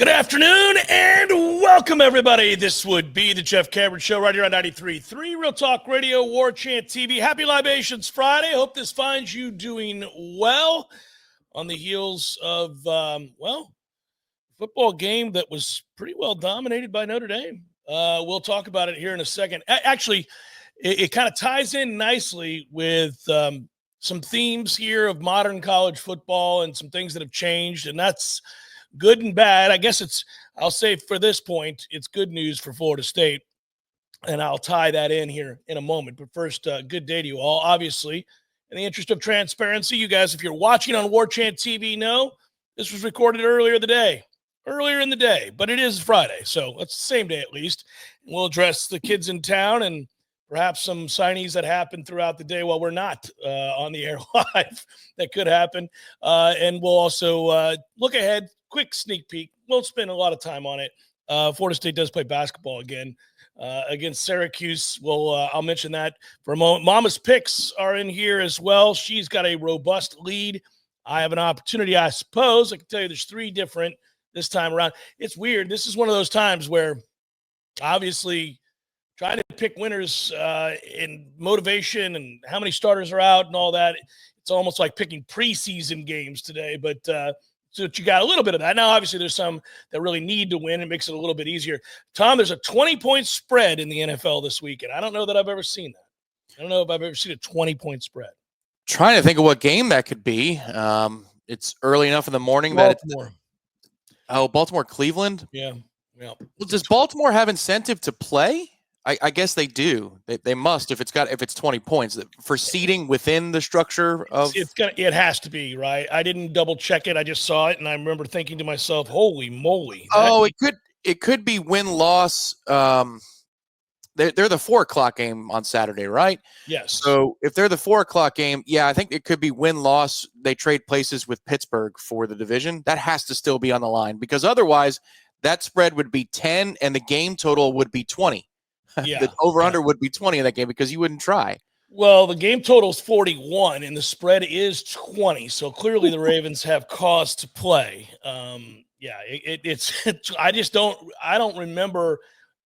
Good afternoon and welcome, everybody. This would be the Jeff Cameron Show right here on 93.3 Real Talk Radio, Warchant TV. Happy Libations Friday. Hope this finds you doing well on the heels of, football game that was pretty well dominated by Notre Dame. We'll talk about it here in a second. Actually, it kind of ties in nicely with some themes here of modern college football and some things that have changed, and that's good and bad. I guess I'll say for this point, it's good news for Florida State, and I'll tie that in here in a moment. But first, good day to you all. Obviously, in the interest of transparency, you guys, if you're watching on Warchant TV, know this was recorded earlier in the day, but it is Friday, so it's the same day at least. We'll address the kids in town and perhaps some signees that happen throughout the day while we're not on the air live that could happen. And we'll also look ahead. Quick sneak peek. Won't spend a lot of time on it. Florida State does play basketball again against Syracuse. I'll mention that for a moment. Mama's picks are in here as well. She's got a robust lead. I have an opportunity, I suppose. I can tell you there's 3 different this time around. It's weird. This is one of those times where obviously trying to pick winners in motivation and how many starters are out and all that. It's almost like picking preseason games today, but so you got a little bit of that. Now, obviously, there's some that really need to win. It makes it a little bit easier. Tom, there's a 20-point spread in the NFL this weekend. I don't know that I've ever seen that. I don't know if I've ever seen a 20-point spread. Trying to think of what game that could be. It's early enough in the morning Baltimore. Baltimore, Cleveland? Yeah. Well, does Baltimore have incentive to play? I guess they do. They must if it's 20 points for seeding within the structure of. It has to be, right. I didn't double check it. I just saw it, and I remember thinking to myself, "Holy moly!" It could be win-loss. They're the 4:00 game on Saturday, right? Yes. So if they're the 4:00 game, yeah, I think it could be win-loss. They trade places with Pittsburgh for the division. That has to still be on the line because otherwise that spread would be 10 and the game total would be 20. Yeah, the over-under would be 20 in that game because you wouldn't try. Well, the game total is 41 and the spread is 20. So clearly the Ravens have cause to play. I don't remember.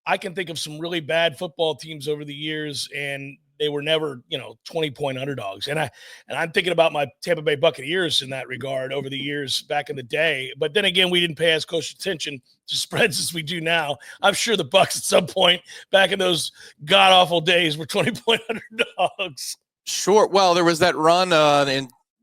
I can think of some really bad football teams over the years, and they were never, 20-point underdogs. And I'm thinking about my Tampa Bay Buccaneers in that regard over the years back in the day. But then again, we didn't pay as close attention to spreads as we do now. I'm sure the Bucs at some point back in those god-awful days were 20-point underdogs. Sure. Well, there was that run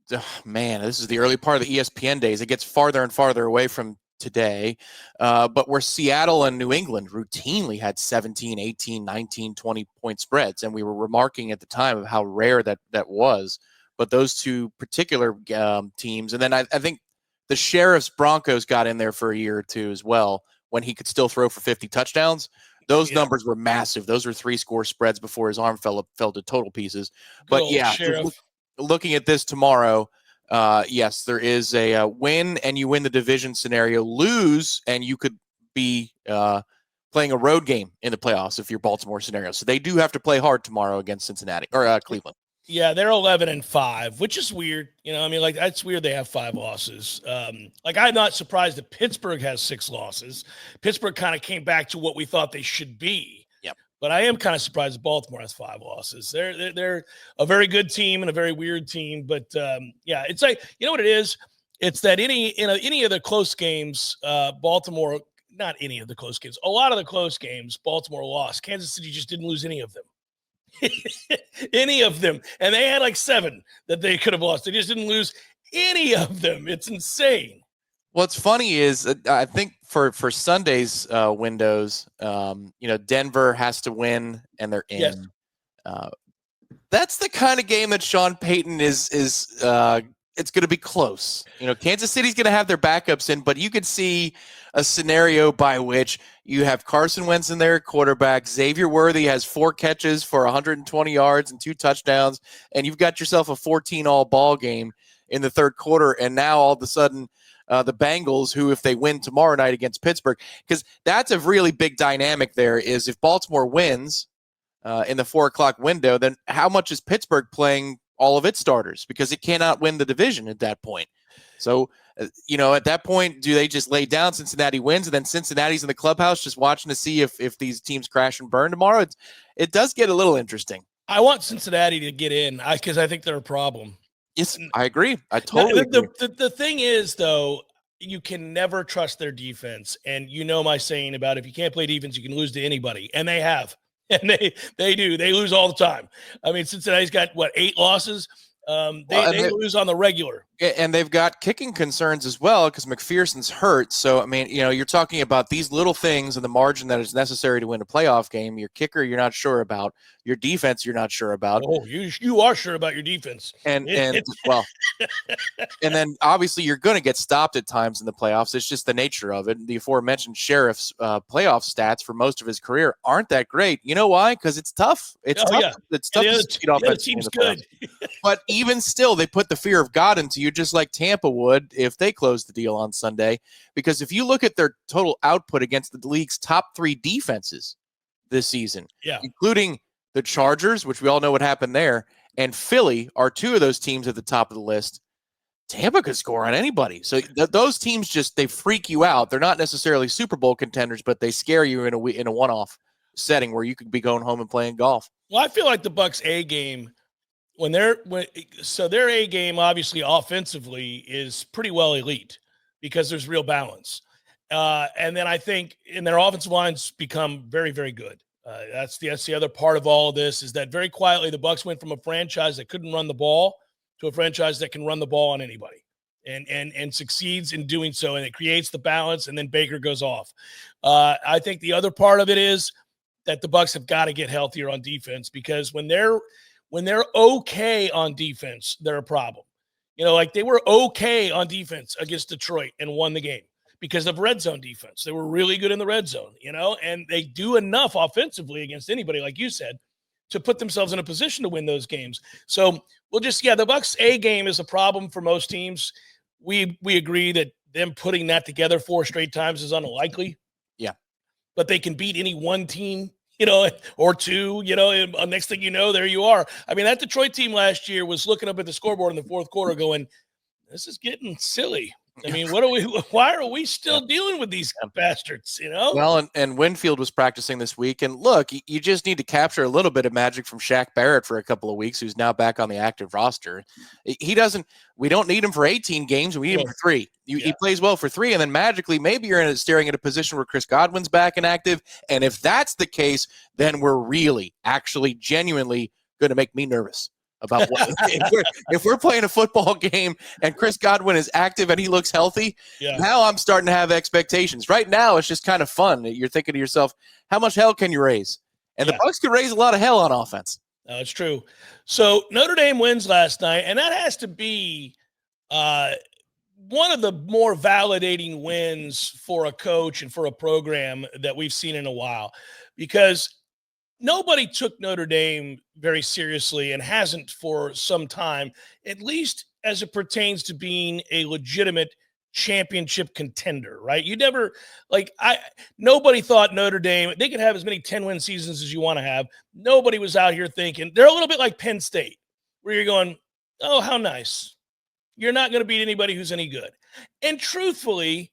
this is the early part of the ESPN days. It gets farther and farther away from today, but where Seattle and New England routinely had 17, 18, 19, 20-point spreads, and we were remarking at the time of how rare that was. But those two particular teams, and then I think the Sheriffs Broncos got in there for a year or two as well when he could still throw for 50 touchdowns. Those numbers were massive. Those were 3-score spreads before his arm fell to total pieces. But looking at this tomorrow, yes, there is a win and you win the division scenario. Lose and you could be playing a road game in the playoffs if you're Baltimore scenario. So they do have to play hard tomorrow against Cincinnati or Cleveland. Yeah, they're 11-5, which is weird. That's weird. They have 5 losses. I'm not surprised that Pittsburgh has 6 losses. Pittsburgh kind of came back to what we thought they should be. Yep. But I am kind of surprised that Baltimore has 5 losses. They're a very good team and a very weird team. But it's like, you know what it is? It's that any of the close games, Baltimore, not any of the close games, a lot of the close games, Baltimore lost. Kansas City just didn't lose any of them. Any of them. And they had like 7 that they could have lost. They just didn't lose any of them. It's insane. What's funny is I think for Sunday's windows, Denver has to win and they're in. Yes. That's the kind of game that Sean Payton is it's going to be close. Kansas City's going to have their backups in, but you could see a scenario by which you have Carson Wentz in there, quarterback. Xavier Worthy has 4 catches for 120 yards and 2 touchdowns, and you've got yourself a 14-all ball game in the third quarter. And now all of a sudden, the Bengals, who if they win tomorrow night against Pittsburgh, because that's a really big dynamic there, is if Baltimore wins in the 4:00 window, then how much is Pittsburgh playing all of its starters? Because it cannot win the division at that point. So At that point, do they just lay down? Cincinnati wins, and then Cincinnati's in the clubhouse just watching to see if these teams crash and burn tomorrow. It does get a little interesting. I want Cincinnati to get in because I think they're a problem. Yes, I agree. I totally agree. The thing is, though, you can never trust their defense. And my saying about if you can't play defense, you can lose to anybody. And they have. And they do. They lose all the time. I mean, Cincinnati's got, 8 losses? They lose on the regular. And they've got kicking concerns as well because McPherson's hurt. So, I mean, you're talking about these little things in the margin that is necessary to win a playoff game. Your kicker, you're not sure about. Your defense, you're not sure about. Oh, you are sure about your defense. And then obviously you're going to get stopped at times in the playoffs. It's just the nature of it. The aforementioned Sheriff's playoff stats for most of his career aren't that great. You know why? Because it's tough. It's tough. Yeah. It's tough to beat offense. The team's good. But even still, they put the fear of God into you, just like Tampa would if they closed the deal on Sunday. Because if you look at their total output against the league's top 3 defenses this season, including the Chargers, which we all know what happened there, and Philly are 2 of those teams at the top of the list. Tampa could score on anybody. So those teams they freak you out. They're not necessarily Super Bowl contenders, but they scare you in a one-off setting where you could be going home and playing golf. Well, I feel like the Bucs A game, their A game obviously offensively is pretty well elite because there's real balance. And then I think in their offensive lines become very, very good. That's the other part of all of this is that very quietly the Bucs went from a franchise that couldn't run the ball to a franchise that can run the ball on anybody and succeeds in doing so. And it creates the balance. And then Baker goes off. I think the other part of it is that the Bucs have got to get healthier on defense because when they're okay on defense, they're a problem. They were okay on defense against Detroit and won the game because of red zone defense. They were really good in the red zone, and they do enough offensively against anybody, like you said, to put themselves in a position to win those games. So the Bucs A game is a problem for most teams. We agree that them putting that together 4 straight times is unlikely. Yeah. But they can beat any one team, or 2, and next thing you know, there you are. I mean, that Detroit team last year was looking up at the scoreboard in the fourth quarter going, this is getting silly. I mean, why are we still dealing with these bastards, Well, and Winfield was practicing this week. And look, you just need to capture a little bit of magic from Shaq Barrett for a couple of weeks, who's now back on the active roster. We don't need him for 18 games. We need him for 3. He plays well for 3. And then magically, maybe you're staring at a position where Chris Godwin's back and active. And if that's the case, then we're really, actually, genuinely going to make me nervous about if we're playing a football game and Chris Godwin is active and he looks healthy. Now I'm starting to have expectations. Right now, it's just kind of fun. You're thinking to yourself, how much hell can you raise? And the Bucs could raise a lot of hell on offense. That's true. So Notre Dame wins last night, and that has to be one of the more validating wins for a coach and for a program that we've seen in a while, because nobody took Notre Dame very seriously and hasn't for some time, at least as it pertains to being a legitimate championship contender, right? Nobody thought Notre Dame, they could have as many 10-win seasons as you want to have. Nobody was out here thinking, they're a little bit like Penn State, where you're going, oh, how nice. You're not going to beat anybody who's any good. And truthfully,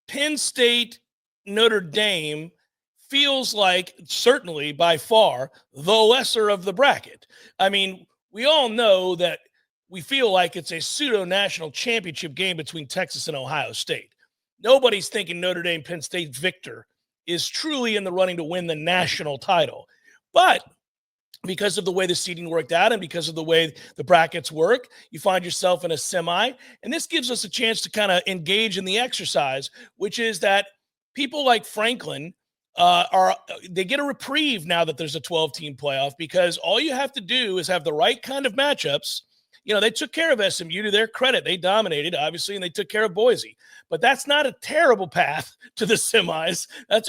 Penn State, Notre Dame feels like, certainly by far, the lesser of the bracket. I mean, we all know that we feel like it's a pseudo-national championship game between Texas and Ohio State. Nobody's thinking Notre Dame, Penn State victor is truly in the running to win the national title. But because of the way the seeding worked out and because of the way the brackets work, you find yourself in a semi. And this gives us a chance to kind of engage in the exercise, which is that people like Franklin they get a reprieve now that there's a 12-team playoff, because all you have to do is have the right kind of matchups. They took care of SMU, to their credit. They dominated, obviously, and they took care of Boise. But that's not a terrible path to the semis. That's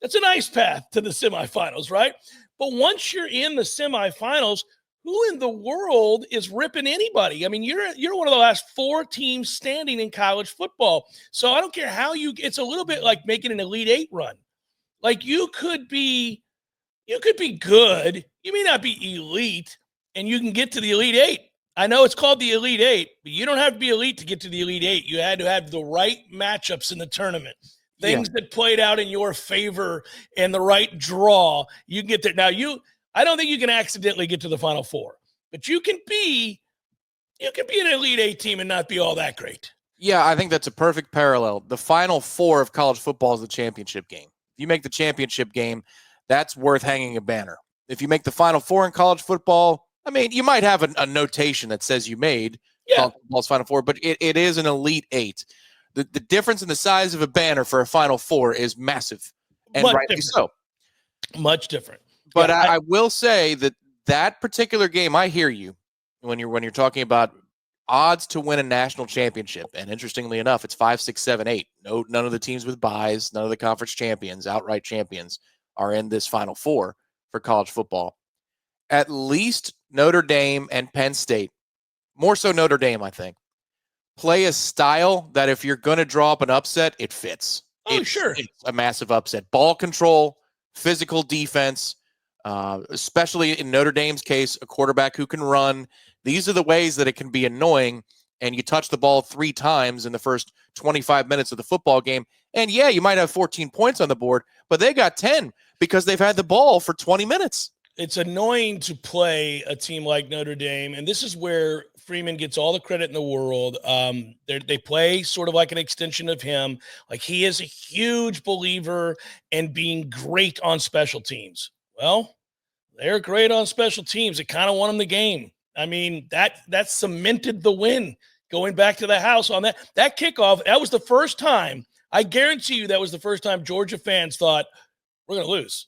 that's a nice path to the semifinals, right? But once you're in the semifinals, who in the world is ripping anybody? I mean, you're one of the last 4 teams standing in college football. So I don't care how it's a little bit like making an Elite 8 run. Like you could be good. You may not be elite, and you can get to the Elite 8. I know it's called the Elite Eight, but you don't have to be elite to get to the Elite Eight. You had to have the right matchups in the tournament, things that played out in your favor and the right draw. You can get there. Now, I don't think you can accidentally get to the Final Four, but you can be an Elite Eight team and not be all that great. Yeah, I think that's a perfect parallel. The Final Four of college football is the championship game. If you make the championship game, that's worth hanging a banner. If you make the Final Four in college football, I mean, you might have a notation that says you made college football's Final Four, but it is an Elite Eight. The difference in the size of a banner for a Final Four is massive, and rightly so. Much different. But I will say that particular game, I hear you when you're talking about odds to win a national championship. And interestingly enough, it's 5, 6, 7, 8. None of the teams with byes, none of the conference champions, outright champions, are in this Final Four for college football. At least Notre Dame and Penn State, more so Notre Dame, I think, play a style that if you're going to draw up an upset, it fits. Sure. It's a massive upset. Ball control, physical defense, especially in Notre Dame's case, a quarterback who can run. These are the ways that it can be annoying, and you touch the ball 3 times in the first 25 minutes of the football game, and yeah, you might have 14 points on the board, but they got 10 because they've had the ball for 20 minutes. It's annoying to play a team like Notre Dame, and this is where Freeman gets all the credit in the world. They play sort of like an extension of him. Like, he is a huge believer in being great on special teams. Well, they're great on special teams. It kind of won them the game. I mean, that cemented the win. Going back to the house on that kickoff, that was the first time, I guarantee you that was the first time Georgia fans thought, we're going to lose.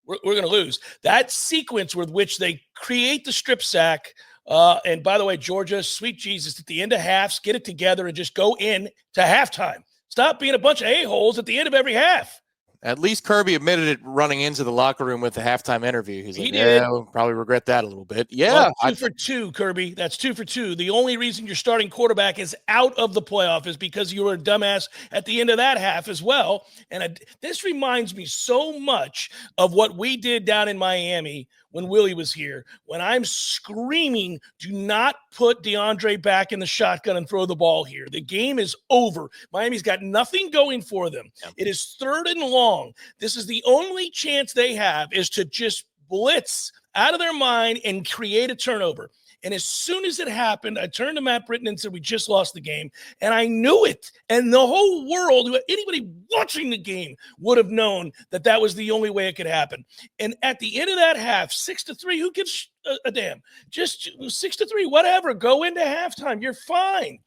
We're going to lose. That sequence with which they create the strip sack, and by the way, Georgia, sweet Jesus, at the end of halves, get it together and just go in to halftime. Stop being a bunch of a-holes at the end of every half. At least Kirby admitted it running into the locker room with the halftime interview. He did. Yeah, we'll probably regret that a little bit. Yeah. Well, 2 for 2, Kirby. That's 2 for 2. The only reason your starting quarterback is out of the playoff is because you were a dumbass at the end of that half as well. And this reminds me so much of what we did down in Miami when Willie was here, when I'm screaming, do not put DeAndre back in the shotgun and throw the ball here. The game is over. Miami's got nothing going for them. Yeah. It is 3rd and long. This is the only chance they have, is to just blitz out of their mind and create a turnover. And as soon as it happened, I turned to Matt Britton and said, we just lost the game. And I knew it. And the whole world, anybody watching the game, would have known that was the only way it could happen. And at the end of that half, 6-3, who gives a damn? Just 6-3, whatever. Go into halftime. You're fine.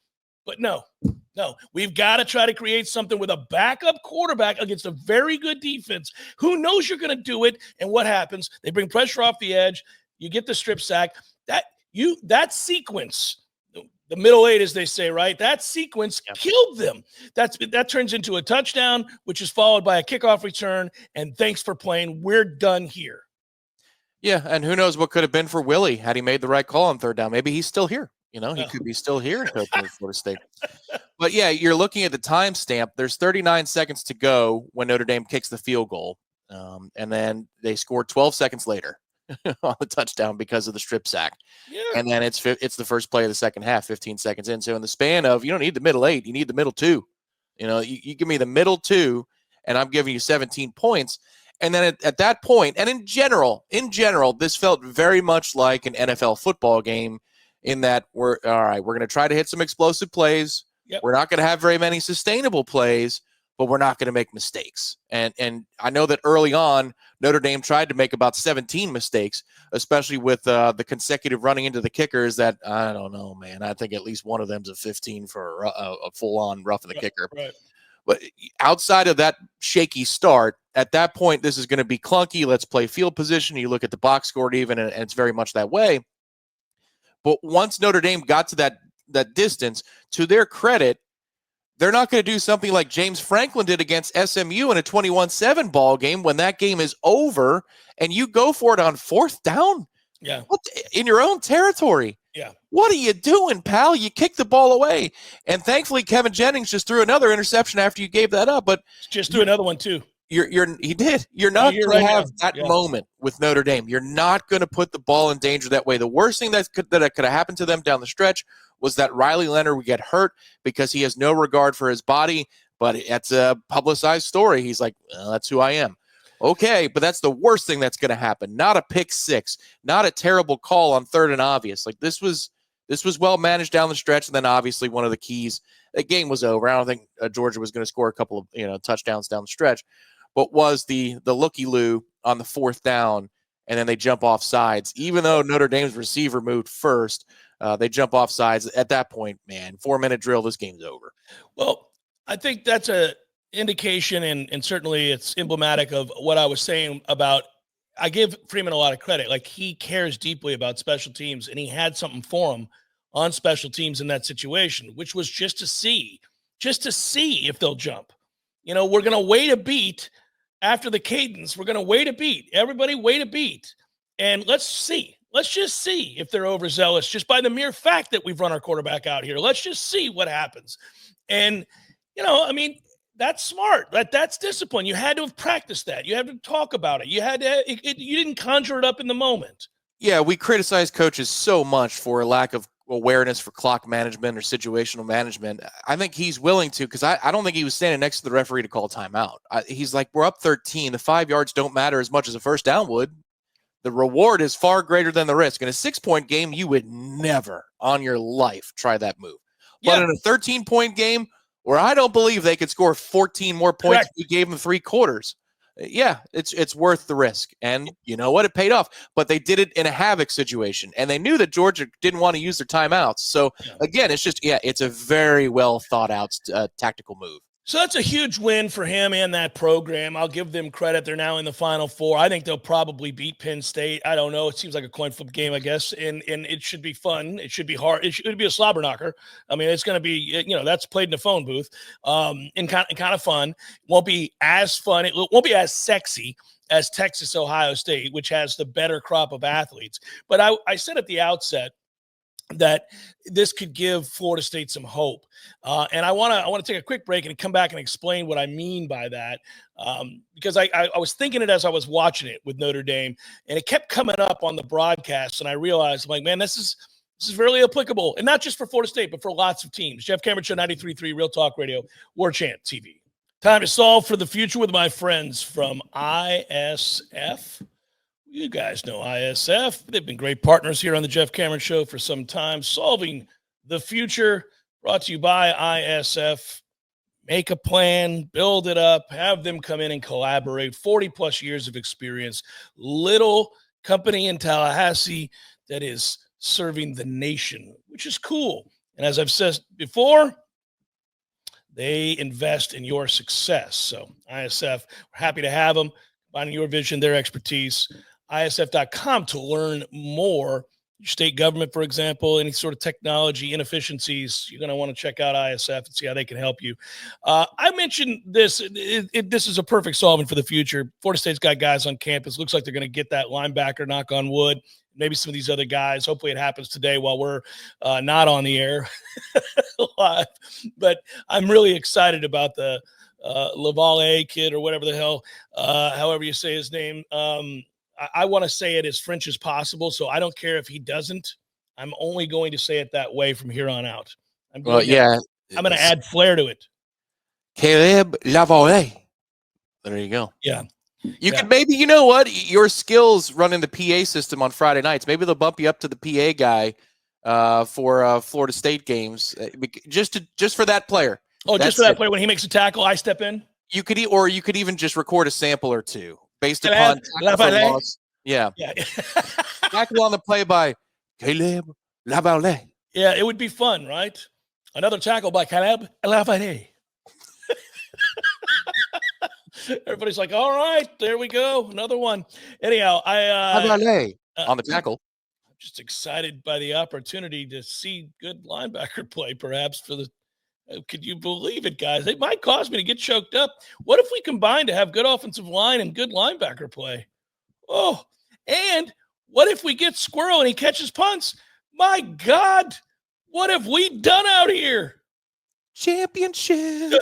But no, we've got to try to create something with a backup quarterback against a very good defense. Who knows you're going to do it? And what happens? They bring pressure off the edge. You get the strip sack. That sequence, the middle 8, as they say, right? That sequence killed them. That turns into a touchdown, which is followed by a kickoff return. And thanks for playing. We're done here. Yeah, and who knows what could have been for Willie had he made the right call on 3rd down. Maybe he's still here. He could be still here at Florida State. But yeah, you're looking at the timestamp. There's 39 seconds to go when Notre Dame kicks the field goal, and then they score 12 seconds later on the touchdown because of the strip sack. Yeah. And then it's the first play of the second half, 15 seconds in. So in the span of, you don't need the middle 8, you need the middle 2. You give me the middle 2, and I'm giving you 17 points. And then at that point, and in general, this felt very much like an NFL football game, in that we're going to try to hit some explosive plays. Yep. We're not going to have very many sustainable plays, but we're not going to make mistakes. And I know that early on, Notre Dame tried to make about 17 mistakes, especially with the consecutive running into the kickers that, I don't know, man. I think at least one of them's a 15 for a full-on roughing the kicker. Right. But outside of that shaky start, at that point, this is going to be clunky. Let's play field position. You look at the box score even, and it's very much that way. But once Notre Dame got to that distance, to their credit, they're not going to do something like James Franklin did against SMU in a 21-7 ball game when that game is over and you go for it on 4th down. Yeah. In your own territory. Yeah. What are you doing, pal? You kicked the ball away. And thankfully, Kevin Jennings just threw another interception after you gave that up. But just threw another one, too. He did. You're No, not you're going right to have now. that Yeah. moment with Notre Dame. You're not going to put the ball in danger that way. The worst thing that could have happened to them down the stretch was that Riley Leonard would get hurt because he has no regard for his body. But it's a publicized story. He's like, well, that's who I am. Okay, but that's the worst thing that's going to happen. Not a pick six, not a terrible call on third and obvious. Like this was well managed down the stretch, and then obviously one of the keys. The game was over. I don't think Georgia was going to score a couple of touchdowns down the stretch, but was the looky-loo on the fourth down, and then they jump off sides. Even though Notre Dame's receiver moved first, they jump off sides. At that point, man, 4-minute drill, this game's over. Well, I think that's a indication, and certainly it's emblematic of what I was saying about. I give Freeman a lot of credit. Like, he cares deeply about special teams, and he had something for him on special teams in that situation, which was just to see if they'll jump. We're going to wait a beat after the cadence. We're going to wait a beat. Everybody wait a beat. And let's see. Let's just see if they're overzealous just by the mere fact that we've run our quarterback out here. Let's just see what happens. And, that's smart. That's discipline. You had to have practiced that. You had to talk about it. You had to. You didn't conjure it up in the moment. Yeah, we criticize coaches so much for a lack of awareness for clock management or situational management. I think he's willing to, because I don't think he was standing next to the referee to call timeout. He's like, we're up 13. The 5 yards don't matter as much as a first down would. The reward is far greater than the risk. In a 6-point game, you would never on your life try that move. But in a 13-point game, where I don't believe they could score 14 more points if you gave them 3 quarters. Yeah, it's worth the risk. And you know what? It paid off. But they did it in a havoc situation. And they knew that Georgia didn't want to use their timeouts. So, again, it's a very well thought out tactical move. So that's a huge win for him and that program. I'll give them credit. They're now in the Final Four. I think they'll probably beat Penn State. I don't know. It seems like a coin flip game, I guess. And it should be fun. It should be hard. It should be a slobber knocker. I mean, it's going to be, that's played in a phone booth and kind of fun. Won't be as fun. It won't be as sexy as Texas, Ohio State, which has the better crop of athletes. But I said at the outset that this could give Florida State some hope. And I want to take a quick break and come back and explain what I mean by that. Because I was thinking it as I was watching it with Notre Dame, and it kept coming up on the broadcast. And I realized, I'm like, man, this is really applicable. And not just for Florida State, but for lots of teams. Jeff Cameron Show, 93.3 Real Talk Radio, Warchant TV. Time to solve for the future with my friends from ISF. You guys know ISF. They've been great partners here on the Jeff Cameron Show for some time. Solving the future, brought to you by ISF. Make a plan, build it up, have them come in and collaborate. 40-plus years of experience. Little company in Tallahassee that is serving the nation, which is cool. And as I've said before, they invest in your success. So ISF, we're happy to have them. Finding your vision, their expertise. ISF.com to learn more. Your state government, for example, any sort of technology inefficiencies, you're going to want to check out ISF and see how they can help you. I mentioned this. This is a perfect solvent for the future. Florida State's got guys on campus. Looks like they're going to get that linebacker, knock on wood. Maybe some of these other guys. Hopefully it happens today while we're not on the air live. But I'm really excited about the Lavallee kid or whatever the hell, however you say his name. I want to say it as French as possible, so I don't care if he doesn't. I'm only going to say it that way from here on out. I'm going to add flair to it. Caleb Lavallee. There you go. Yeah. You could maybe, you know what? Your skills running the PA system on Friday nights, maybe they'll bump you up to the PA guy for Florida State games, just for that player. Oh, just for that player. When he makes a tackle, I step in? You could even just record a sample or two. Based upon loss. Yeah. Tackle on the play by Caleb Lavallee. Yeah, it would be fun, right? Another tackle by Caleb Lavallee. Everybody's like, all right, there we go. Another one. Anyhow, Lavallee on the tackle. I'm just excited by the opportunity to see good linebacker play, perhaps for the. Could you believe it, guys? It might cause me to get choked up. What if we combine to have good offensive line and good linebacker play? Oh, and what if we get Squirrel and he catches punts? My God, what have we done out here? Championship.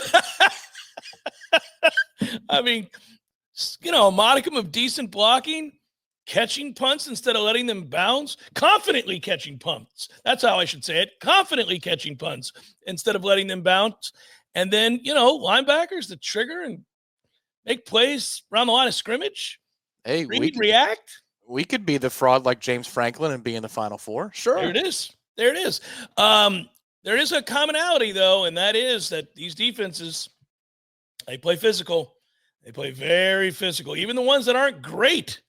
I mean, a modicum of decent blocking, catching punts instead of letting them bounce, confidently catching punts. That's how I should say it. Confidently catching punts instead of letting them bounce. And then, linebackers that trigger and make plays around the line of scrimmage. Hey, react. We could be the fraud like James Franklin and be in the Final Four. Sure. There it is. There is a commonality, though, and that is that these defenses, they play physical. They play very physical. Even the ones that aren't great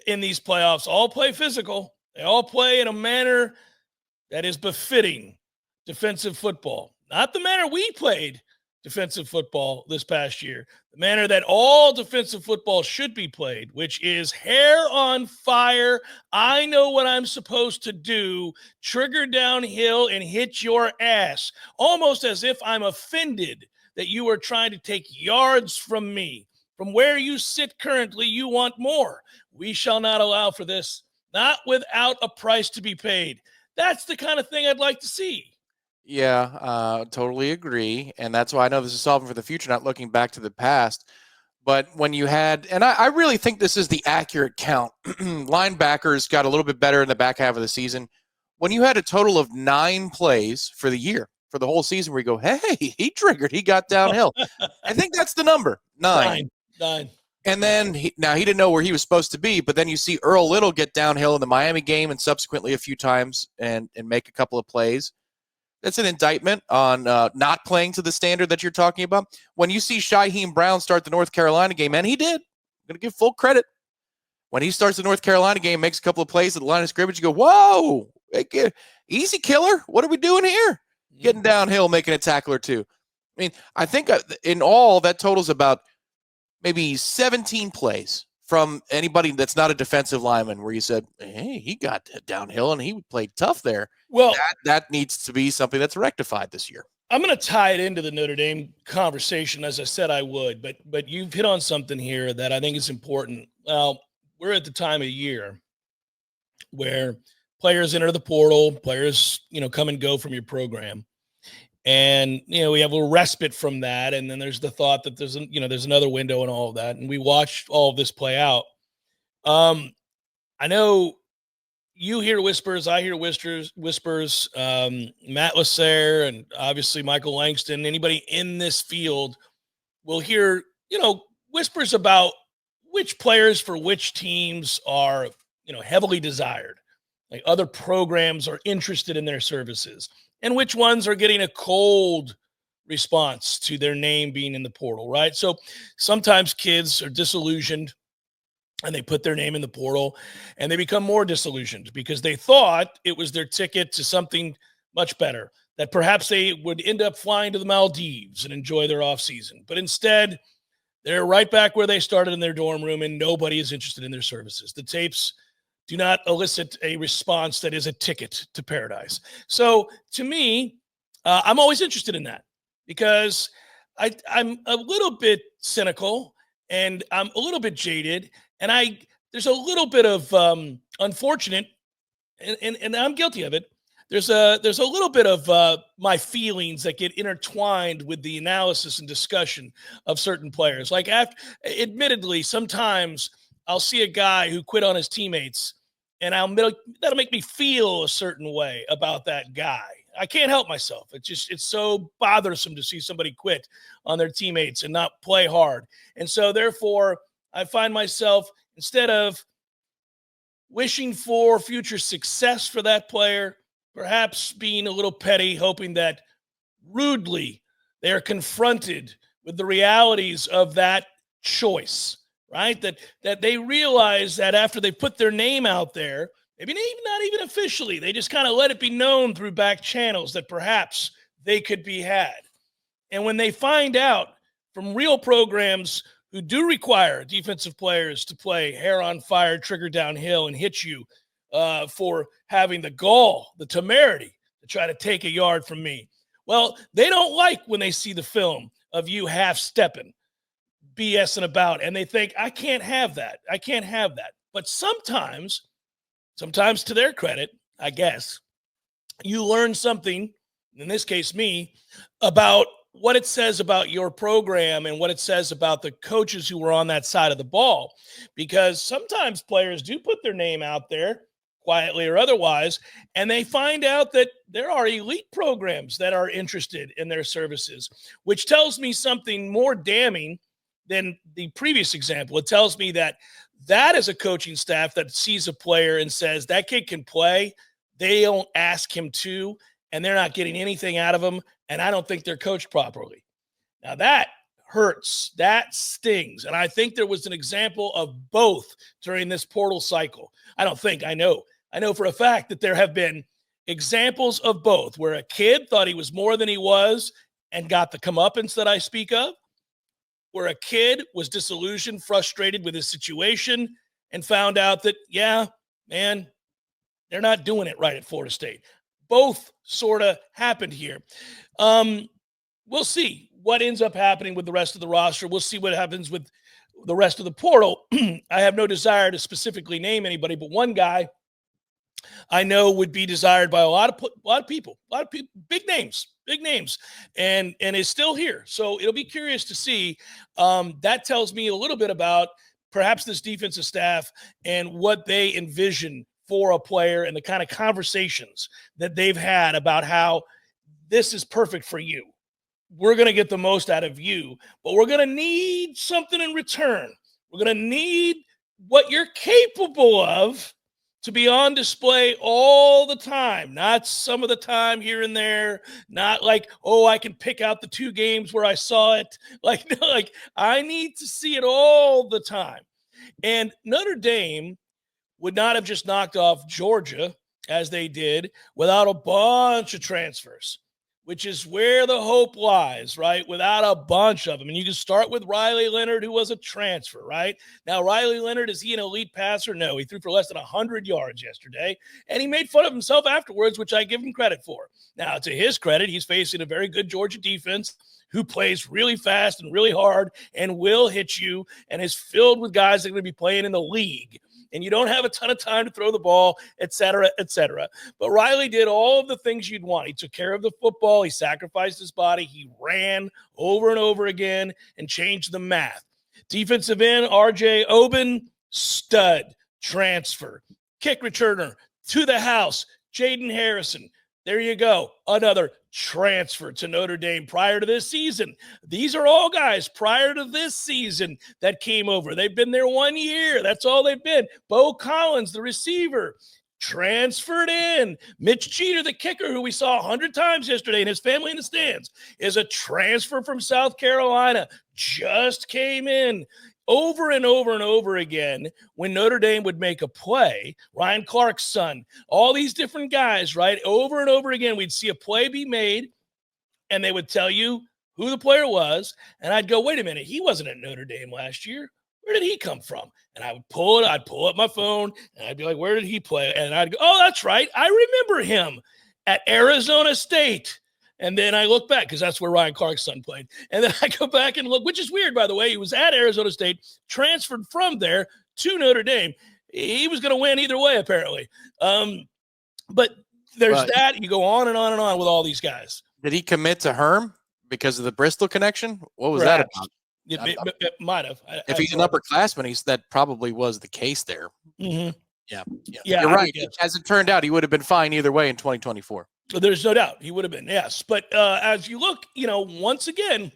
in these playoffs all play physical. They all play in a manner that is befitting defensive football. Not the manner we played defensive football this past year, the manner that all defensive football should be played, which is hair on fire. I know what I'm supposed to do, trigger downhill and hit your ass, almost as if I'm offended that you are trying to take yards from me. From where you sit currently, you want more. We shall not allow for this, not without a price to be paid. That's the kind of thing I'd like to see. Yeah, totally agree. And that's why I know this is solving for the future, not looking back to the past. But when you had, and I really think this is the accurate count, linebackers got a little bit better in the back half of the season. When you had a total of 9 plays for the year, for the whole season, where you go, hey, he triggered, he got downhill. I think that's the number, 9. And then he didn't know where he was supposed to be, but then you see Earl Little get downhill in the Miami game and subsequently a few times and make a couple of plays. That's an indictment on not playing to the standard that you're talking about. When you see Shaheem Brown start the North Carolina game, and he did, I'm going to give full credit. When he starts the North Carolina game, makes a couple of plays at the line of scrimmage, you go, whoa, easy killer. What are we doing here? Getting downhill, making a tackle or two. I mean, I think in all that totals about maybe 17 plays from anybody that's not a defensive lineman where you said, hey, he got downhill and he played tough there. Well, that needs to be something that's rectified this year. I'm going to tie it into the Notre Dame conversation, as I said I would, but you've hit on something here that I think is important. Well, we're at the time of year where players enter the portal, players, come and go from your program. And, we have a little respite from that. And then there's the thought that there's another window and all of that. And we watched all of this play out. I know you hear whispers, I hear whispers, Matt Lasser and obviously Michael Langston, anybody in this field will hear, whispers about which players for which teams are, heavily desired. Like other programs are interested in their services. And which ones are getting a cold response to their name being in the portal, right? So sometimes kids are disillusioned and they put their name in the portal and they become more disillusioned because they thought it was their ticket to something much better, that perhaps they would end up flying to the Maldives and enjoy their off season. But instead, they're right back where they started in their dorm room and nobody is interested in their services. The tapes do not elicit a response that is a ticket to paradise. So to me, I'm always interested in that because I'm a little bit cynical and I'm a little bit jaded. And there's a little bit of unfortunate, and I'm guilty of it. There's a little bit of my feelings that get intertwined with the analysis and discussion of certain players. Like, admittedly, sometimes I'll see a guy who quit on his teammates, and that'll make me feel a certain way about that guy. I can't help myself. It's so bothersome to see somebody quit on their teammates and not play hard. And so therefore, I find myself, instead of wishing for future success for that player, perhaps being a little petty, hoping that rudely they are confronted with the realities of that choice, right? That they realize that after they put their name out there, maybe not even officially, they just kind of let it be known through back channels that perhaps they could be had. And when they find out from real programs who do require defensive players to play hair on fire, trigger downhill, and hit you for having the gall, the temerity to try to take a yard from me. Well, they don't like when they see the film of you half-stepping, BSing about, and they think, I can't have that. I can't have that. But sometimes to their credit, I guess, you learn something, in this case me, about what it says about your program and what it says about the coaches who were on that side of the ball, because sometimes players do put their name out there quietly or otherwise, and they find out that there are elite programs that are interested in their services, which tells me something more damning than the previous example. It tells me that is a coaching staff that sees a player and says that kid can play. They don't ask him to, and they're not getting anything out of him, and I don't think they're coached properly. Now that hurts. That stings. And I think there was an example of both during this portal cycle. I know for a fact that there have been examples of both where a kid thought he was more than he was and got the comeuppance that I speak of, where a kid was disillusioned, frustrated with his situation, and found out that, yeah, man, they're not doing it right at Florida State. Both sort of happened here. We'll see what ends up happening with the rest of the roster. We'll see what happens with the rest of the portal. I have no desire to specifically name anybody, but one guy I know would be desired by a lot of people, big names, and is still here. So it'll be curious to see. That tells me a little bit about perhaps this defensive staff and what they envision for a player and the kind of conversations that they've had about how this is perfect for you. We're going to get the most out of you, but we're going to need something in return. We're going to need what you're capable of to be on display all the time, not some of the time here and there, not like, oh, I can pick out the 2 games where I saw it. Like I need to see it all the time. And Notre Dame would not have just knocked off Georgia as they did without a bunch of transfers, which is where the hope lies, right? Without a bunch of them. And you can start with Riley Leonard, who was a transfer, right? Now, Riley Leonard, is he an elite passer? No, he threw for less than 100 yards yesterday, and he made fun of himself afterwards, which I give him credit for. Now, to his credit, he's facing a very good Georgia defense who plays really fast and really hard and will hit you and is filled with guys that are going to be playing in the league. And you don't have a ton of time to throw the ball, et cetera, et cetera. But Riley did all of the things you'd want. He took care of the football. He sacrificed his body. He ran over and over again and changed the math. Defensive end, R.J. Oben, stud, transfer. Kick returner, to the house, Jaden Harrison. There you go. Another transfer to Notre Dame prior to this season. These are all guys prior to this season that came over. They've been there 1 year. That's all they've been. Bo Collins, the receiver, transferred in. Mitch Jeter, the kicker, who we saw 100 times yesterday, and his family in the stands, is a transfer from South Carolina. Just came in. Over and over and over again, when Notre Dame would make a play, Ryan Clark's son, all these different guys, right? Over and over again, we'd see a play be made, and they would tell you who the player was, and I'd go, wait a minute, he wasn't at Notre Dame last year. Where did he come from? And I'd pull up my phone, and I'd be like, where did he play? And I'd go, oh, that's right. I remember him at Arizona State. And then I look back because that's where Ryan Clark's son played. And then I go back and look, which is weird, by the way. He was at Arizona State, transferred from there to Notre Dame. He was going to win either way, apparently. But there's that. You go on and on and on with all these guys. Did he commit to Herm because of the Bristol connection? What was that about? It might have. If he's an upperclassman, that probably was the case there. Mm-hmm. Yeah. You're right. As it turned out, he would have been fine either way in 2024. There's no doubt he would have been, yes. But as you look, once again,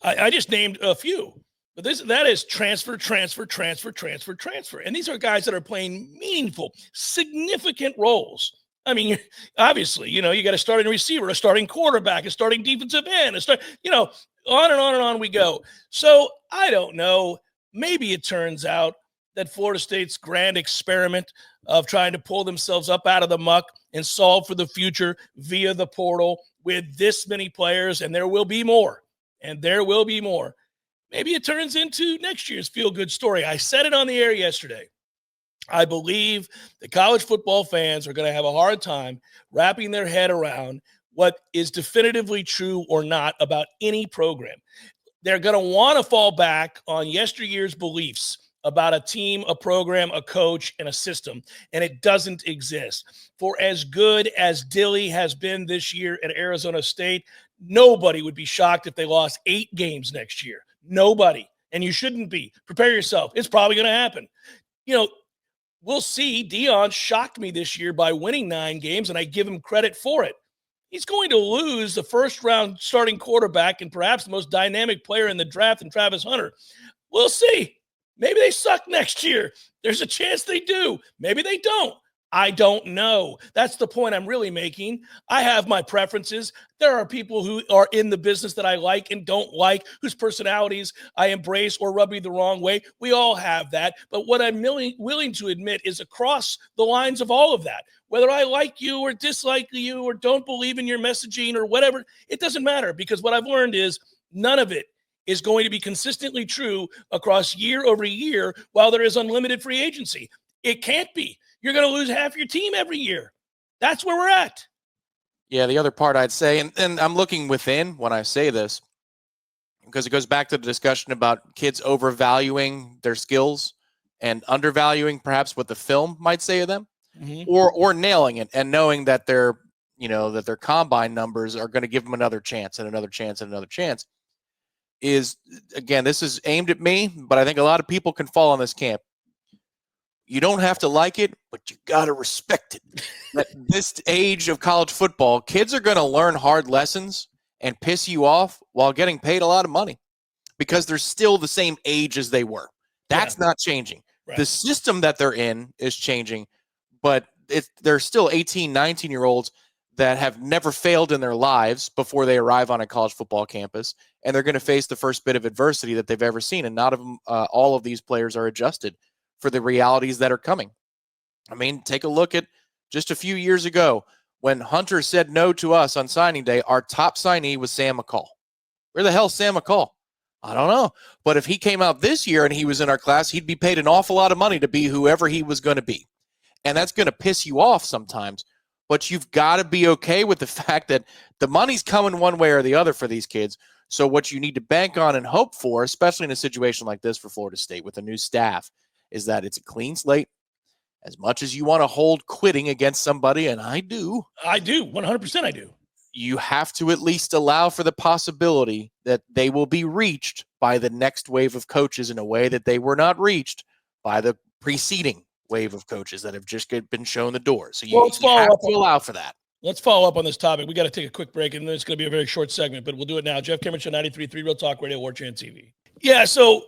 I just named a few. But that is transfer. And these are guys that are playing meaningful, significant roles. I mean, obviously, you got a starting receiver, a starting quarterback, a starting defensive end, on and on and on we go. So I don't know. Maybe it turns out that Florida State's grand experiment of trying to pull themselves up out of the muck and solve for the future via the portal with this many players, and there will be more, maybe it turns into next year's feel-good story. I said it on the air yesterday. I believe the college football fans are going to have a hard time wrapping their head around what is definitively true or not about any program. They're going to want to fall back on yesteryear's beliefs about a team, a program, a coach, and a system, and it doesn't exist. For as good as Dilly has been this year at Arizona State, Nobody would be shocked if they lost 8 games next year. Nobody. And you shouldn't be. Prepare yourself. It's probably going to happen. We'll see. Deion shocked me this year by winning 9 games, and I give him credit for it. He's going to lose the first-round starting quarterback and perhaps the most dynamic player in the draft in Travis Hunter. We'll see. Maybe they suck next year. There's a chance they do. Maybe they don't. I don't know. That's the point I'm really making. I have my preferences. There are people who are in the business that I like and don't like, whose personalities I embrace or rub me the wrong way. We all have that. But what I'm willing to admit is across the lines of all of that, whether I like you or dislike you or don't believe in your messaging or whatever, it doesn't matter, because what I've learned is none of it is going to be consistently true across year over year while there is unlimited free agency. It can't be. You're going to lose half your team every year. That's where we're at. Yeah, the other part I'd say, and I'm looking within when I say this, because it goes back to the discussion about kids overvaluing their skills and undervaluing perhaps what the film might say of them, or nailing it and knowing that their combine numbers are going to give them another chance and another chance and another chance. Is, again, this is aimed at me, but I think a lot of people can fall in this camp. You don't have to like it, but you got to respect it. At this age of college football, kids are going to learn hard lessons and piss you off while getting paid a lot of money because they're still the same age as they were. That's not changing. Right. The system that they're in is changing, but they're still 18, 19-year-olds that have never failed in their lives before they arrive on a college football campus, and they're going to face the first bit of adversity that they've ever seen, and not of them, all of these players are adjusted for the realities that are coming. I mean, take a look at just a few years ago when Hunter said no to us on signing day. Our top signee was Sam McCall. Where the hell's Sam McCall? I don't know. But if he came out this year and he was in our class, he'd be paid an awful lot of money to be whoever he was going to be. And that's going to piss you off sometimes. But you've got to be okay with the fact that the money's coming one way or the other for these kids. So what you need to bank on and hope for, especially in a situation like this for Florida State with a new staff, is that it's a clean slate. As much as you want to hold quitting against somebody, and I do, 100% I do. You have to at least allow for the possibility that they will be reached by the next wave of coaches in a way that they were not reached by the preceding wave of coaches that have just been shown the door. So you have to allow for that. Let's follow up on this topic. We got to take a quick break, and then it's going to be a very short segment, but we'll do it now. Jeff Cameron Show, 93.3 Real Talk Radio, Warchant TV. Yeah, so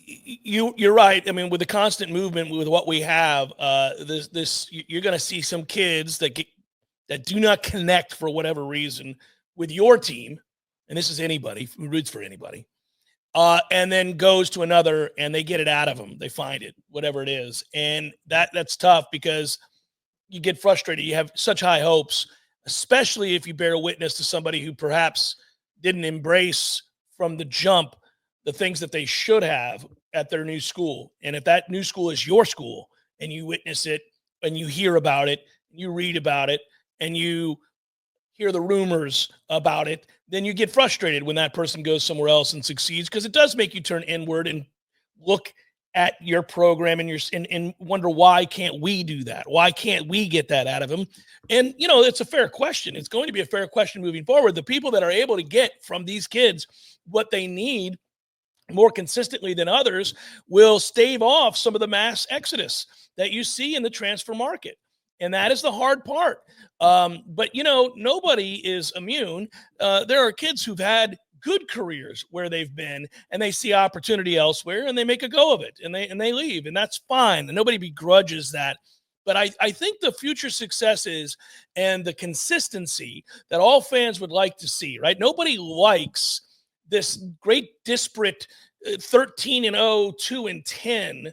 you're right. I mean, with the constant movement with what we have, you're going to see some kids that do not connect for whatever reason with your team, and this is anybody who roots for anybody, and then goes to another and they get it out of them. They find it, whatever it is, and that's tough because you get frustrated. You have such high hopes, especially if you bear witness to somebody who perhaps didn't embrace from the jump the things that they should have at their new school. And if that new school is your school and you witness it and you hear about it, you read about it, and you hear the rumors about it, then you get frustrated when that person goes somewhere else and succeeds, because it does make you turn inward and look at your program and wonder, why can't we do that? Why can't we get that out of them? And, it's a fair question. It's going to be a fair question moving forward. The people that are able to get from these kids what they need more consistently than others will stave off some of the mass exodus that you see in the transfer market. And that is the hard part. But, nobody is immune. There are kids who've had good careers where they've been and they see opportunity elsewhere and they make a go of it and they leave, and that's fine. And nobody begrudges that. But I think the future successes and the consistency that all fans would like to see, right? Nobody likes this great disparate 13-0, 2-10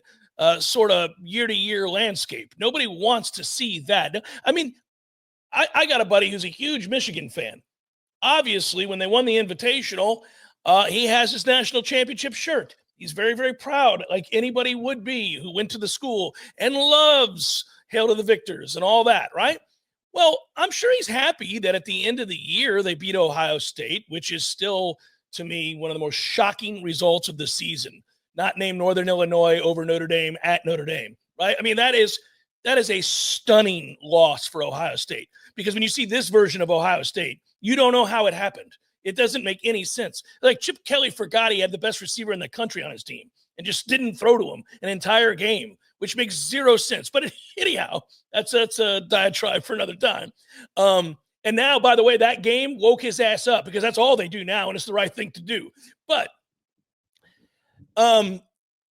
sort of year-to-year landscape. Nobody wants to see that. I mean, I got a buddy who's a huge Michigan fan. Obviously, when they won the Invitational, he has his national championship shirt. He's very, very proud, like anybody would be who went to the school and loves Hail to the Victors and all that, right? Well, I'm sure he's happy that at the end of the year they beat Ohio State, which is still, to me, one of the most shocking results of the season. Not named Northern Illinois over Notre Dame at Notre Dame, right? I mean, that is a stunning loss for Ohio State, because when you see this version of Ohio State, you don't know how it happened. It doesn't make any sense. Like Chip Kelly forgot he had the best receiver in the country on his team and just didn't throw to him an entire game, which makes zero sense. But anyhow, that's a diatribe for another time. And now, by the way, that game woke his ass up because that's all they do now, and it's the right thing to do. But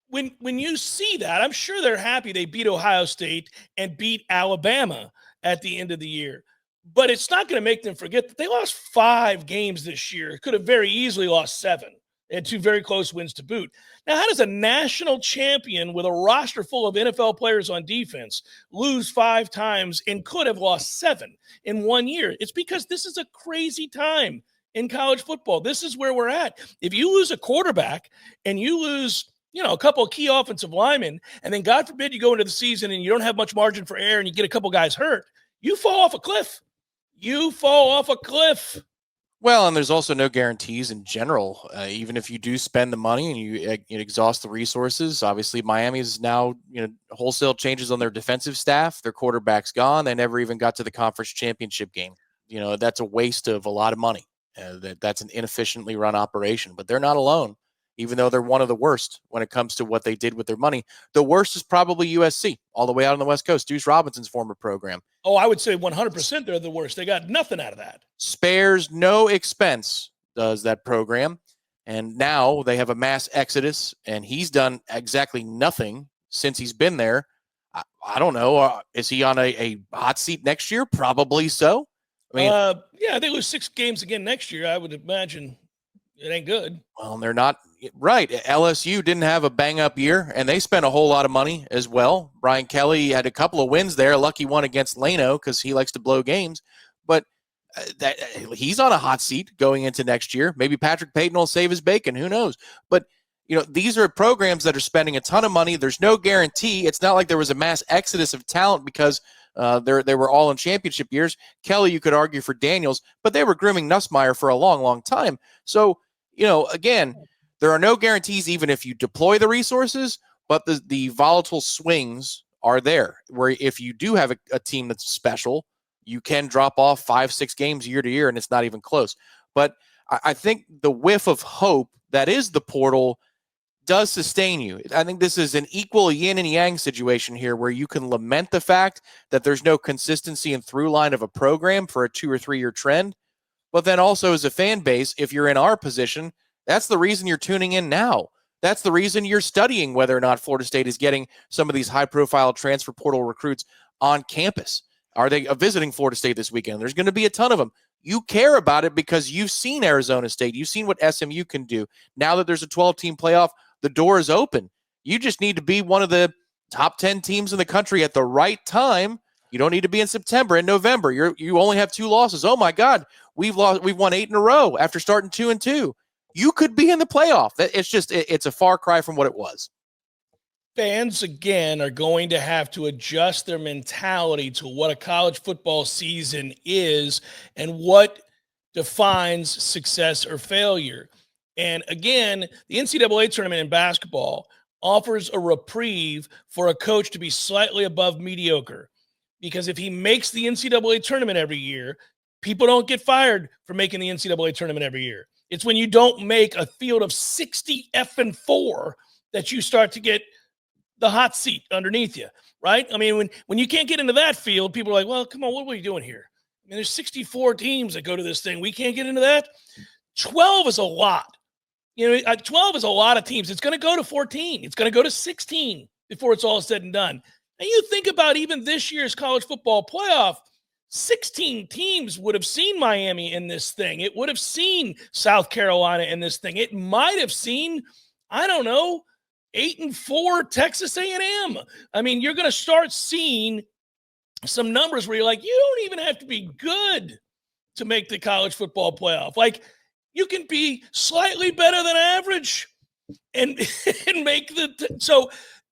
when you see that, I'm sure they're happy they beat Ohio State and beat Alabama at the end of the year. But it's not going to make them forget that they lost 5 games this year. Could have very easily lost 7. They had 2 very close wins to boot. Now, how does a national champion with a roster full of NFL players on defense lose 5 times and could have lost 7 in 1 year? It's because this is a crazy time in college football. This is where we're at. If you lose a quarterback and you lose, a couple of key offensive linemen, and then God forbid you go into the season and you don't have much margin for error and you get a couple guys hurt, you fall off a cliff. You fall off a cliff. Well, and there's also no guarantees in general. Even if you do spend the money and you exhaust the resources, obviously Miami is now, wholesale changes on their defensive staff. Their quarterback's gone. They never even got to the conference championship game. That's a waste of a lot of money. That's an inefficiently run operation, but they're not alone. Even though they're one of the worst when it comes to what they did with their money. The worst is probably USC, all the way out on the West Coast, Deuce Robinson's former program. Oh, I would say 100% they're the worst. They got nothing out of that. Spares no expense, does that program. And now they have a mass exodus, and he's done exactly nothing since he's been there. I don't know. Is he on a hot seat next year? Probably so. Yeah, they lose 6 games again next year. I would imagine it ain't good. Well, they're not. Right. LSU didn't have a bang-up year, and they spent a whole lot of money as well. Brian Kelly had a couple of wins there, lucky one against Lano because he likes to blow games. But he's on a hot seat going into next year. Maybe Patrick Payton will save his bacon. Who knows? But, these are programs that are spending a ton of money. There's no guarantee. It's not like there was a mass exodus of talent because they were all in championship years. Kelly, you could argue for Daniels, but they were grooming Nussmeier for a long, long time. So, again, there are no guarantees even if you deploy the resources, but the volatile swings are there where if you do have a team that's special, you can drop off 5-6 games year to year and it's not even close. But I think the whiff of hope that is the portal does sustain you. I think this is an equal yin and yang situation here where you can lament the fact that there's no consistency and through line of a program for a 2 or 3 year trend. But then also as a fan base, if you're in our position, that's the reason you're tuning in now. That's the reason you're studying whether or not Florida State is getting some of these high-profile transfer portal recruits on campus. Are they visiting Florida State this weekend? There's going to be a ton of them. You care about it because you've seen Arizona State. You've seen what SMU can do. Now that there's a 12-team playoff, the door is open. You just need to be one of the top 10 teams in the country at the right time. You don't need to be in September and November. You only have 2 losses. Oh, my God. We've won 8 in a row after starting 2-2. You could be in the playoff. It's a far cry from what it was. Fans, again, are going to have to adjust their mentality to what a college football season is and what defines success or failure. And again, the NCAA tournament in basketball offers a reprieve for a coach to be slightly above mediocre. Because if he makes the NCAA tournament every year, people don't get fired for making the NCAA tournament every year. It's when you don't make a field of 60 effing 4 that you start to get the hot seat underneath you, right? I mean, when you can't get into that field, people are like, well, come on, what are we doing here? I mean, there's 64 teams that go to this thing. We can't get into that. 12 is a lot. 12 is a lot of teams. It's going to go to 14. It's going to go to 16 before it's all said and done. And you think about even this year's college football playoff, 16 teams would have seen Miami in this thing. It would have seen South Carolina in this thing. It might have seen, 8-4 Texas A&M. I mean, you're going to start seeing some numbers where you're like, you don't even have to be good to make the college football playoff. Like, you can be slightly better than average and make so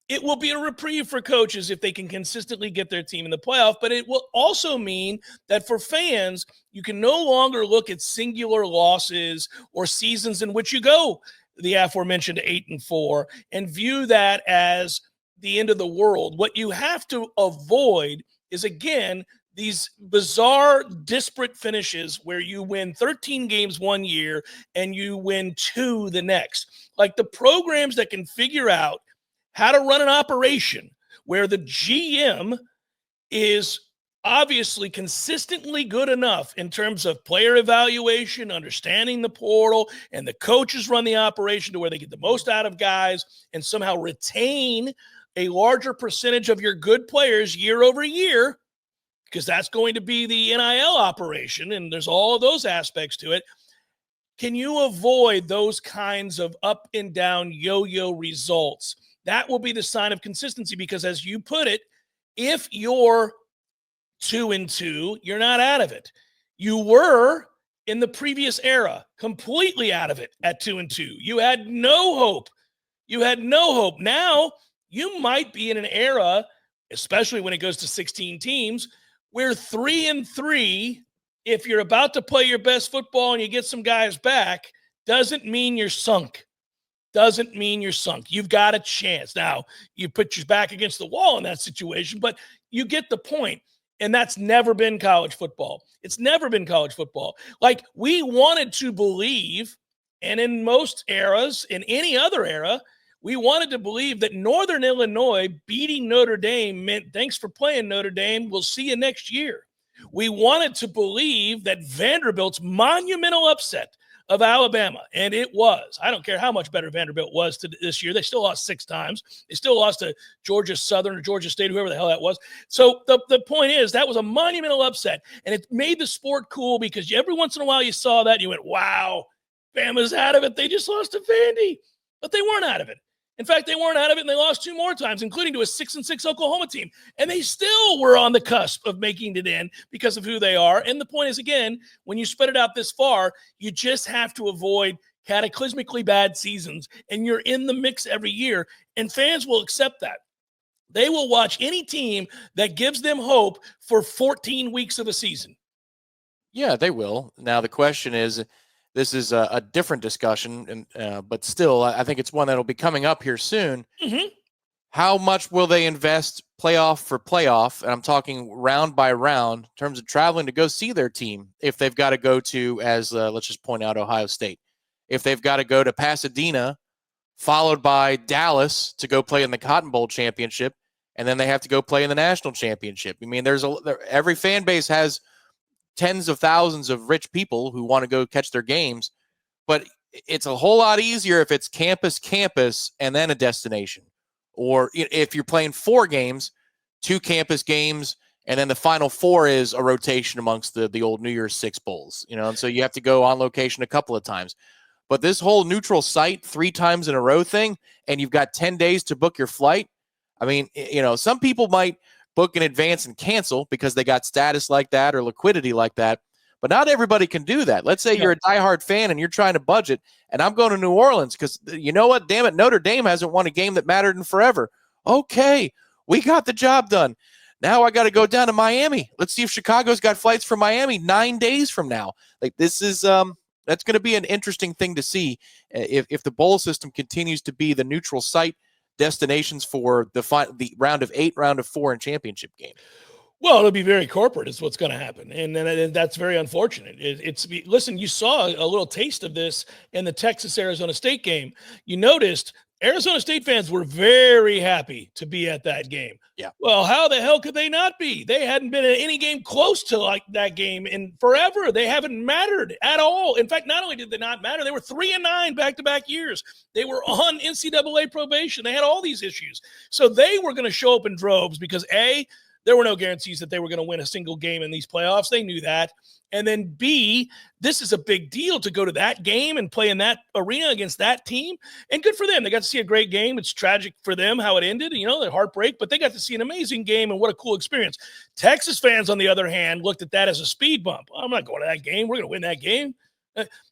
it will be a reprieve for coaches if they can consistently get their team in the playoff, but it will also mean that for fans, you can no longer look at singular losses or seasons in which you go the aforementioned 8-4 and view that as the end of the world. What you have to avoid is, again, these bizarre, disparate finishes where you win 13 games one year and you win 2 the next. Like the programs that can figure out how to run an operation where the GM is obviously consistently good enough in terms of player evaluation, understanding the portal, and the coaches run the operation to where they get the most out of guys and somehow retain a larger percentage of your good players year over year, because that's going to be the NIL operation, and there's all of those aspects to it. Can you avoid those kinds of up and down yo-yo results? That will be the sign of consistency, because as you put it, if you're 2-2, you're not out of it. You were in the previous era completely out of it at 2-2. You had no hope. You had no hope. Now you might be in an era, especially when it goes to 16 teams, where 3-3, if you're about to play your best football and you get some guys back, doesn't mean you're sunk. Doesn't mean you're sunk. You've got a chance. Now, you put your back against the wall in that situation, but you get the point. And that's never been college football. It's never been college football. Like, we wanted to believe, and in most eras, in any other era, we wanted to believe that Northern Illinois beating Notre Dame meant thanks for playing, Notre Dame. We'll see you next year. We wanted to believe that Vanderbilt's monumental upset of Alabama, and it was. I don't care how much better Vanderbilt was this year. They still lost 6 times. They still lost to Georgia Southern or Georgia State, whoever the hell that was. So the point is, that was a monumental upset, and it made the sport cool because every once in a while you saw that and you went, wow, Bama's out of it. They just lost to Vandy. But they weren't out of it. In fact, they weren't out of it, and they lost 2 more times, including to a 6-6 Oklahoma team. And they still were on the cusp of making it in because of who they are. And the point is, again, when you spread it out this far, you just have to avoid cataclysmically bad seasons, and you're in the mix every year, and fans will accept that. They will watch any team that gives them hope for 14 weeks of a season. Yeah, they will. Now, the question is, this is a different discussion, but still, I think it's one that'll be coming up here soon. Mm-hmm. How much will they invest playoff for playoff? And I'm talking round by round in terms of traveling to go see their team. If they've got to go to, as let's just point out, Ohio State. If they've got to go to Pasadena, followed by Dallas to go play in the Cotton Bowl championship, and then they have to go play in the national championship. I mean, every fan base has tens of thousands of rich people who want to go catch their games, but it's a whole lot easier if it's campus, and then a destination. Or if you're playing 4 games, 2 campus games, and then the final 4 is a rotation amongst the old New Year's 6 bowls, and so you have to go on location a couple of times. But this whole neutral site 3 times in a row thing, and you've got 10 days to book your flight. I mean, some people might book in advance and cancel because they got status like that or liquidity like that. But not everybody can do that. Let's say you're a diehard fan and you're trying to budget, and I'm going to New Orleans because, you know what? Damn it, Notre Dame hasn't won a game that mattered in forever. Okay, we got the job done. Now I got to go down to Miami. Let's see if Chicago's got flights from Miami 9 days from now. Like, this is that's going to be an interesting thing to see if the bowl system continues to be the neutral site destinations for the round of 8, round of 4, and championship game. Well, it'll be very corporate is what's going to happen. And that's very unfortunate. Listen, you saw a little taste of this in the Texas-Arizona State game. You noticed Arizona State fans were very happy to be at that game. Yeah. Well, how the hell could they not be? They hadn't been in any game close to like that game in forever. They haven't mattered at all. In fact, not only did they not matter, they were 3-9 back-to-back years. They were on NCAA probation. They had all these issues. So they were going to show up in droves because, A, there were no guarantees that they were going to win a single game in these playoffs. They knew that. And then B, this is a big deal to go to that game and play in that arena against that team. And good for them. They got to see a great game. It's tragic for them how it ended, the heartbreak, but they got to see an amazing game, and what a cool experience. Texas fans, on the other hand, looked at that as a speed bump. I'm not going to that game. We're going to win that game.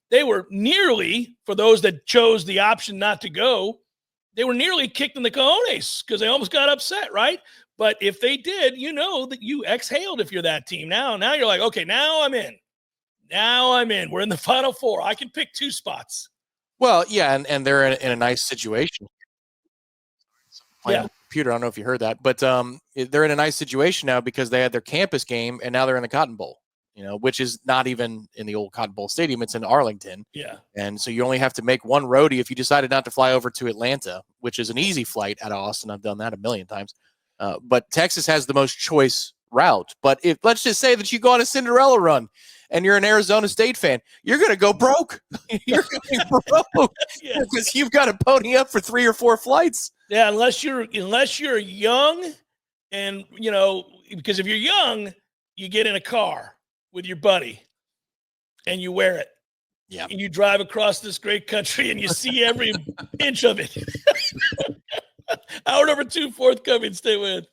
They were nearly, for those that chose the option not to go, they were nearly kicked in the cojones because they almost got upset, right? But if they did, that you exhaled if you're that team. Now you're like, okay, now I'm in. We're in the Final Four. I can pick 2 spots. Well, yeah, and they're in a nice situation. Yeah. computer. I don't know if you heard that, but they're in a nice situation now because they had their campus game and now they're in the Cotton Bowl, which is not even in the old Cotton Bowl Stadium. It's in Arlington. Yeah. And so you only have to make one roadie if you decided not to fly over to Atlanta, which is an easy flight out of Austin. I've done that a million times. But Texas has the most choice route. But if let's just say that you go on a Cinderella run and you're an Arizona State fan, you're going to go broke. You're going broke because you've got to pony up for 3 or 4 flights. Yeah, unless you're young, and because if you're young, you get in a car with your buddy and you wear it. Yeah. And you drive across this great country and you see every inch of it. Hour number 2, forthcoming. Stay with.